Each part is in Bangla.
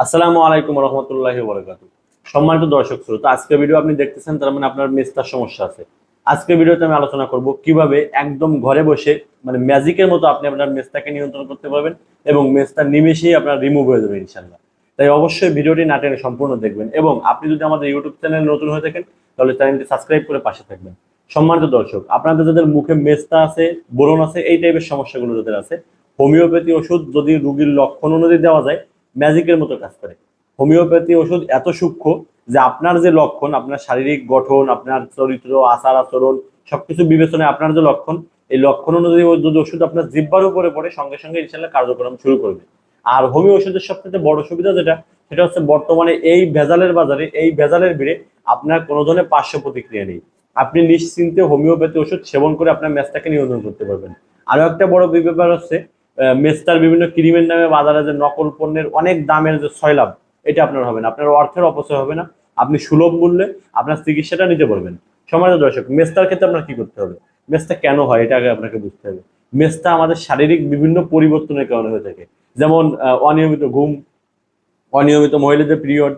আসসালামু আলাইকুম রহমতুল্লাহি ওয়া বারাকাতুহু। সম্মানিত দর্শক শ্রোতা, আজকে ভিডিও আপনি দেখতেছেন, তার মানে আপনার মেস্তার সমস্যা আছে। আজকে ভিডিওতে আমি আলোচনা করব কিভাবে একদম ঘরে বসে মানে ম্যাজিকের মতো আপনি আপনার মেস্তাকে নিয়ন্ত্রণ করতে পারবেন এবং মেস্তা নিমেষেই আপনার রিমুভ হয়ে যাবে ইনশাআল্লাহ। তাই অবশ্যই ভিডিওটি না টেনে সম্পূর্ণ দেখবেন এবং আপনি যদি আমাদের ইউটিউব চ্যানেলে নতুন হয়ে থাকেন তাহলে চ্যানেলটি সাবস্ক্রাইব করে পাশে থাকবেন। সম্মানিত দর্শক, আপনাদের যাদের মুখে মেস্তা আছে, ব্রণ আছে, এই টাইপের সমস্যাগুলো যাদের আছে, হোমিওপ্যাথি ওষুধ যদি রোগীর লক্ষণ অনুযায়ী দেওয়া যায় ম্যাজিকের মতো কাজ করে। হোমিওপ্যাথি ওষুধ এত সূক্ষ্ম যে আপনার যে লক্ষণ, আপনার শারীরিক গঠন, আপনার চরিত্র, আচার আচরণ, সবকিছু বিবেচনায় আপনার যে লক্ষণ, এই লক্ষণ অনুযায়ী যদি ওষুধ আপনার জিহ্বার উপরে পড়ে সঙ্গে সঙ্গে ইনশাল্লাহ কার্যক্রম শুরু করবে। আর হোমিও ওষুধের সবচেয়ে বড় সুবিধা যেটা, সেটা হচ্ছে বর্তমানে এই ভেজালের বাজারে, এই ভেজালের ভিড়ে আপনার কোনো ধরনের পার্শ্ব প্রতিক্রিয়া নেই। আপনি নিশ্চিন্তে হোমিওপ্যাথি ওষুধ সেবন করে আপনার মেজটাকে নিয়ন্ত্রণ করতে পারবেন। আরো একটা বড় ব্যাপার হচ্ছে, মেস্তার বিভিন্ন ক্রিমের নামে বাজারে যে নকল পণ্যের অনেক দামের যে ছয়লাভ, এটা আপনার হবে না, আপনার অর্থের অপচয় হবে না, আপনি সুলভ মূল্যে আপনার চিকিৎসাটা নিতে পারবেন। সমাজ দর্শক, মেস্তার ক্ষেত্রে আপনার কি করতে হবে, মেস্তা কেন হয় এটা আগে আপনাকে বুঝতে হবে। মেস্তা আমাদের শারীরিক বিভিন্ন পরিবর্তনের কারণে হয়ে থাকে। যেমন অনিয়মিত ঘুম, অনিয়মিত মহিলাদের পিরিয়ড,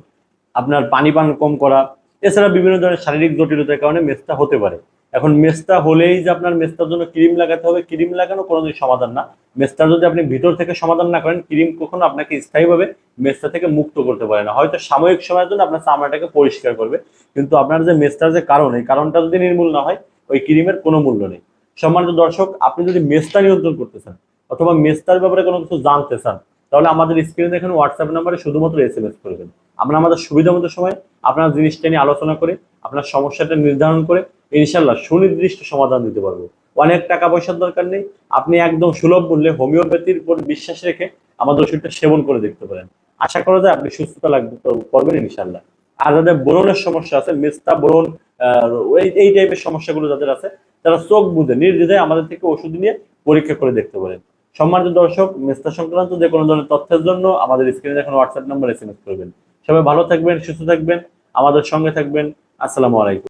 আপনার পানি পান কম করা, এছাড়া বিভিন্ন ধরনের শারীরিক জটিলতার কারণে মেস্তা হতে পারে। এখন মেস্তা হলেই যে আপনার মেস্তার জন্য ক্রিম লাগাতে হবে, ক্রিম লাগানো কোনোদিন সমাধান না। মেস্তার যদি আপনি ভিতর থেকে সমাধান না করেন, ক্রিম কখনো আপনাকে স্থায়ীভাবে মেস্তা থেকে মুক্ত করতে পারে না। হয়তো সাময়িক সময়ের জন্য আপনার চামড়াটাকে পরিষ্কার করবে, কিন্তু আপনার যে মেস্তার যে কারণ, এই কারণটা যদি নির্মূল না হয়, ওই ক্রিমের কোনো মূল্য নেই। সম্মানিত দর্শক, আপনি যদি মেস্তা নিয়ন্ত্রণ করতে চান অথবা মেস্তার ব্যাপারে কোনো কিছু জানতে চান, তাহলে আমাদের স্ক্রিনে দেখেন হোয়াটসঅ্যাপ নাম্বারে শুধুমাত্র এসএমএস করবেন। আমরা আমাদের সুবিধা মতো সময় আপনার জিনিসটা নিয়ে আলোচনা করে, আপনার সমস্যাটা নির্ধারণ করে ইনশাল্লাহ সুনির্দিষ্ট সমাধান দিতে পারবো। অনেক টাকা পয়সার দরকার নেই, আপনি একদম সুলভ মূল্যে হোমিওপ্যাথির উপর বিশ্বাস রেখে আমাদের ওষুধটা সেবন করে দেখতে পারেন। আশা করা যায় আপনি সুস্থতা লাগবে করবেন ইনশাল্লাহ। আর যাদের ব্রণের সমস্যা আছে, মেস্তা ব্রণ, এই টাইপের সমস্যাগুলো যাদের আছে, তারা চোখ বুঝে নির্দ্বিধায় আমাদের থেকে ওষুধ নিয়ে পরীক্ষা করে দেখতে পারেন। সম্মানিত দর্শক, মেস্তা সংক্রান্ত যে কোনো ধরনের তথ্যের জন্য আমাদের স্ক্রিনে এখন হোয়াটসঅ্যাপ নাম্বার এসএমএস করবেন। সবাই ভালো থাকবেন, সুস্থ থাকবেন, আমাদের সঙ্গে থাকবেন। আসসালামু আলাইকুম।